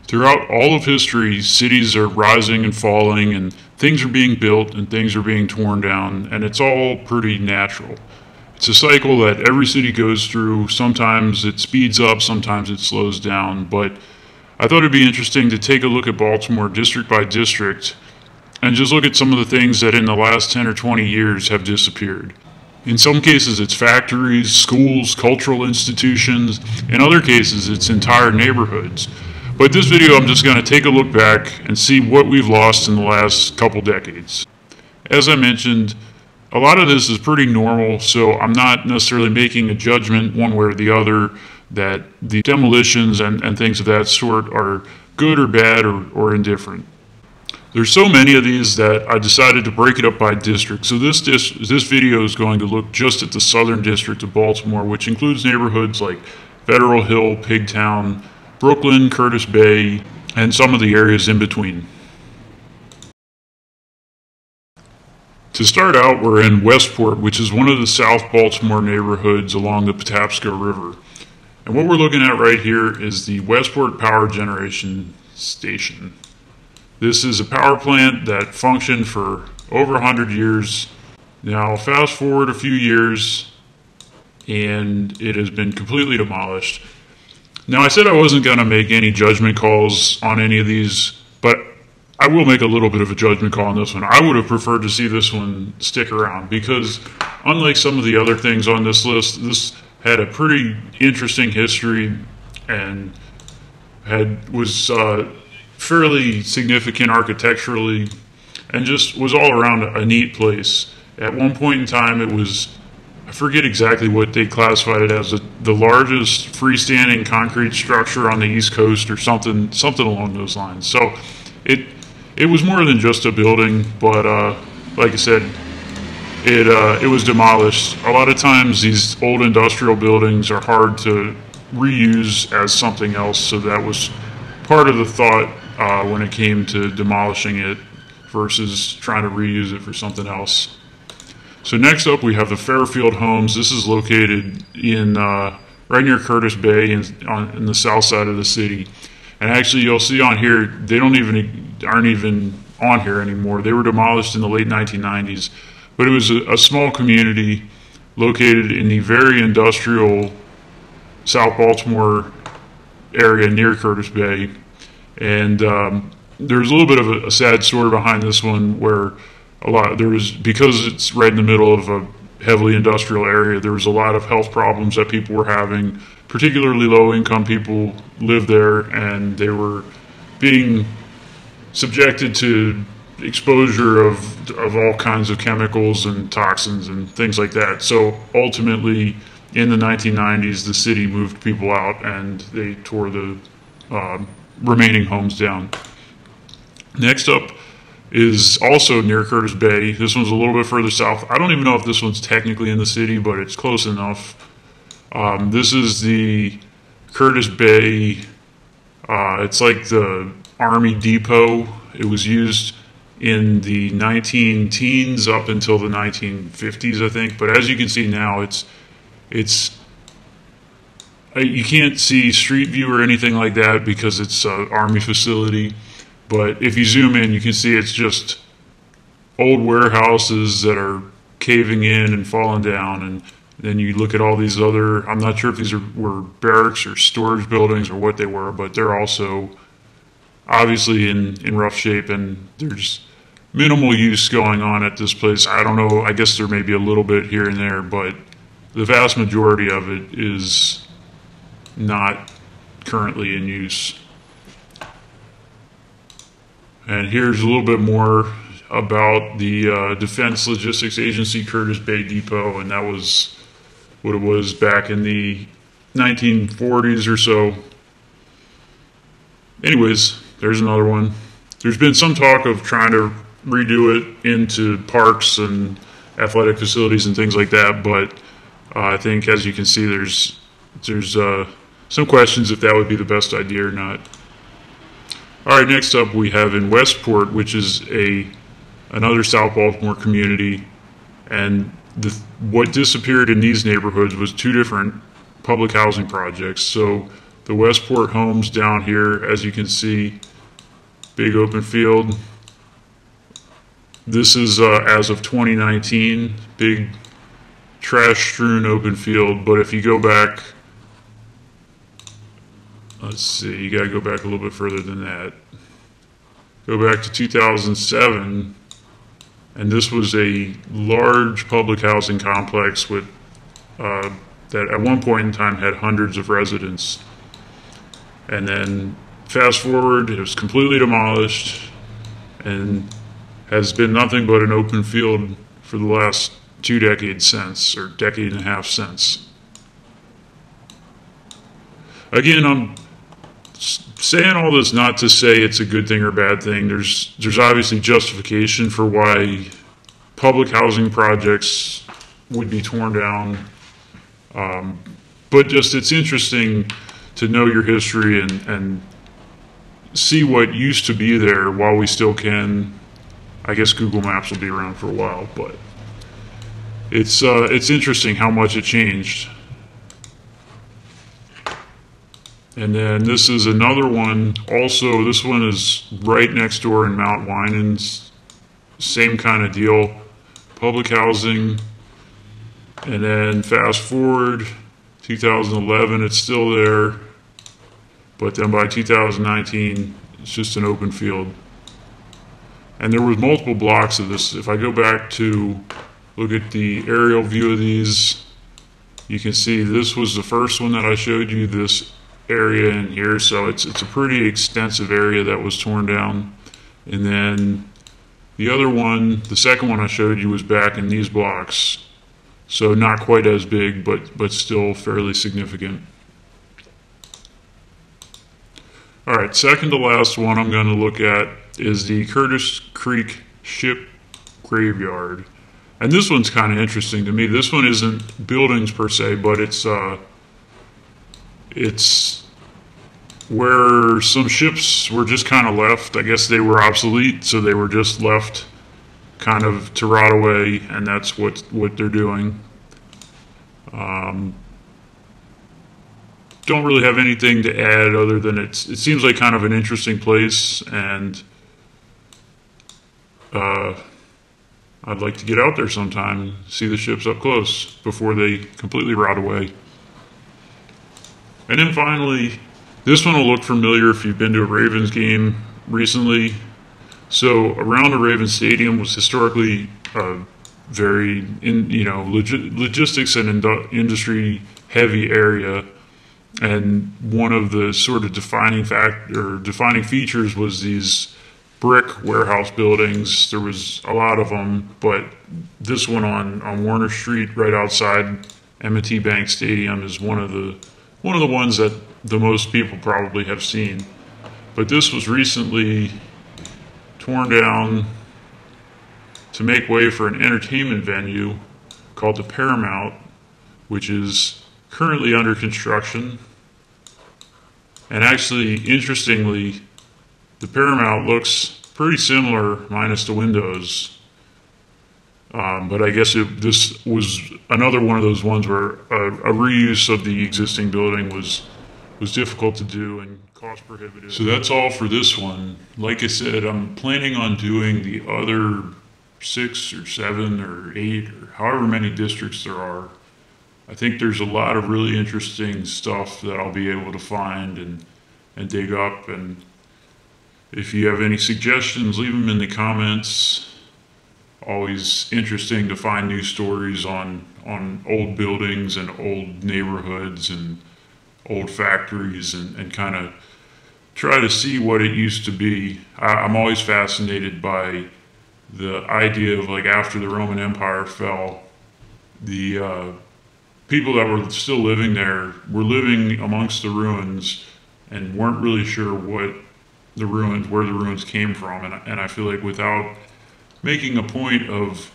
Throughout all of history, cities are rising and falling, and things are being built and things are being torn down, and it's all pretty natural. It's a cycle that every city goes through. Sometimes it speeds up, sometimes it slows down, but I thought it'd be interesting to take a look at Baltimore district by district and just look at some of the things that in the last 10 or 20 years have disappeared. In some cases, it's factories, schools, cultural institutions. In other cases, it's entire neighborhoods. But this video, I'm just going to take a look back and see what we've lost in the last couple decades. As I mentioned, a lot of this is pretty normal, so I'm not necessarily making a judgment one way or the other that the demolitions and things of that sort are good or bad or indifferent. There's so many of these that I decided to break it up by district. So this video is going to look just at the southern district of Baltimore, which includes neighborhoods like Federal Hill, Pigtown, Brooklyn, Curtis Bay, and some of the areas in between. To start out, we're in Westport, which is one of the South Baltimore neighborhoods along the Patapsco River. And what we're looking at right here is the Westport Power Generation Station. This is a power plant that functioned for over 100 years. Now, fast forward a few years, and it has been completely demolished. Now, I said I wasn't going to make any judgment calls on any of these, but I will make a little bit of a judgment call on this one. I would have preferred to see this one stick around because unlike some of the other things on this list, this had a pretty interesting history and was fairly significant architecturally and just was all around a neat place. At one point in time, it was, I forget exactly what they classified it as, the largest freestanding concrete structure on the East Coast or something along those lines. So it was more than just a building, but like I said, it was demolished. A lot of times these old industrial buildings are hard to reuse as something else, so that was part of the thought when it came to demolishing it versus trying to reuse it for something else. So next up, we have the Fairfield Homes. This is located in right near Curtis Bay in the south side of the city. And actually, you'll see on here, they aren't even on here anymore. They were demolished in the late 1990s. But it was a small community located in the very industrial South Baltimore area near Curtis Bay. And there's a little bit of a sad story behind this one where because it's right in the middle of a heavily industrial area, there was a lot of health problems that people were having, particularly low-income people lived there, and they were being subjected to exposure of all kinds of chemicals and toxins and things like that. So ultimately, in the 1990s, the city moved people out and they tore the remaining homes down. Next up is also near Curtis Bay. This one's a little bit further south. I don't even know if this one's technically in the city, but it's close enough. This is the Curtis Bay. It's like the Army Depot. It was used in the 19-teens up until the 1950s, I think. But as you can see now, you can't see street view or anything like that because it's an Army facility. But if you zoom in, you can see it's just old warehouses that are caving in and falling down. And then you look at all these other, I'm not sure if these were barracks or storage buildings or what they were, but they're also obviously in rough shape, and there's minimal use going on at this place. I don't know, I guess there may be a little bit here and there, but the vast majority of it is not currently in use. And here's a little bit more about the Defense Logistics Agency Curtis Bay Depot, and that was what it was back in the 1940s or so. Anyways, there's another one. There's been some talk of trying to redo it into parks and athletic facilities and things like that, but I think, as you can see, there's some questions if that would be the best idea or not. All right, next up we have in Westport, which is another South Baltimore community, and what disappeared in these neighborhoods was two different public housing projects. So The Westport homes down here, as you can see, big open field. This is as of 2019, big trash-strewn open field. But if you go back, let's see, you got to go back a little bit further than that. Go back to 2007, and this was a large public housing complex with that at one point in time had hundreds of residents. And then fast forward, it was completely demolished and has been nothing but an open field for the last 2 decades since, or decade and a half since. Again, I'm saying all this not to say it's a good thing or a bad thing. There's obviously justification for why public housing projects would be torn down. But just it's interesting to know your history and see what used to be there while we still can. I guess Google Maps will be around for a while, but it's interesting how much it changed. And then this is another one. Also, this one is right next door in Mount Winans. Same kind of deal, public housing. And then fast forward, 2011, it's still there. But then by 2019, it's just an open field. And there was multiple blocks of this. If I go back to look at the aerial view of these, you can see this was the first one that I showed you, this area in here. So it's a pretty extensive area that was torn down. And then the other one, the second one I showed you, was back in these blocks. So not quite as big, but still fairly significant. All right, second to last one I'm going to look at is the Curtis Creek Ship Graveyard. And this one's kind of interesting to me. This one isn't buildings per se, but it's where some ships were just kind of left. I guess they were obsolete, so they were just left kind of to rot away, and that's what they're doing. Don't really have anything to add other than it seems like kind of an interesting place, and I'd like to get out there sometime, see the ships up close before they completely rot away. And then finally, this one will look familiar if you've been to a Ravens game recently. So around the Ravens Stadium was historically very logistics and industry heavy area. And one of the sort of defining features was these brick warehouse buildings. There was a lot of them, but this one on Warner Street, right outside M&T Bank Stadium, is one of the ones that the most people probably have seen. But this was recently torn down to make way for an entertainment venue called the Paramount, which is currently under construction. And actually, interestingly, the Paramount looks pretty similar, minus the windows. But I guess this was another one of those ones where a reuse of the existing building was difficult to do and cost prohibitive. So that's all for this one. Like I said, I'm planning on doing the other 6 or 7 or 8 or however many districts there are. I think there's a lot of really interesting stuff that I'll be able to find and dig up. And if you have any suggestions, leave them in the comments. Always interesting to find new stories on old buildings and old neighborhoods and old factories, and kind of try to see what it used to be. I'm always fascinated by the idea of, like, after the Roman Empire fell, the people that were still living there were living amongst the ruins and weren't really sure where the ruins came from. And I feel like without making a point of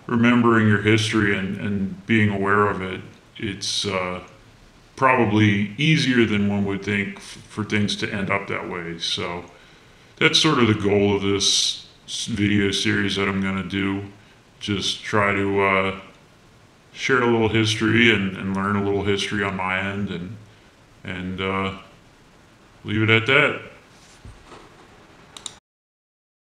remembering your history and being aware of it, it's probably easier than one would think for things to end up that way. So that's sort of the goal of this video series that I'm going to do. Just try to share a little history and learn a little history on my end, and leave it at that.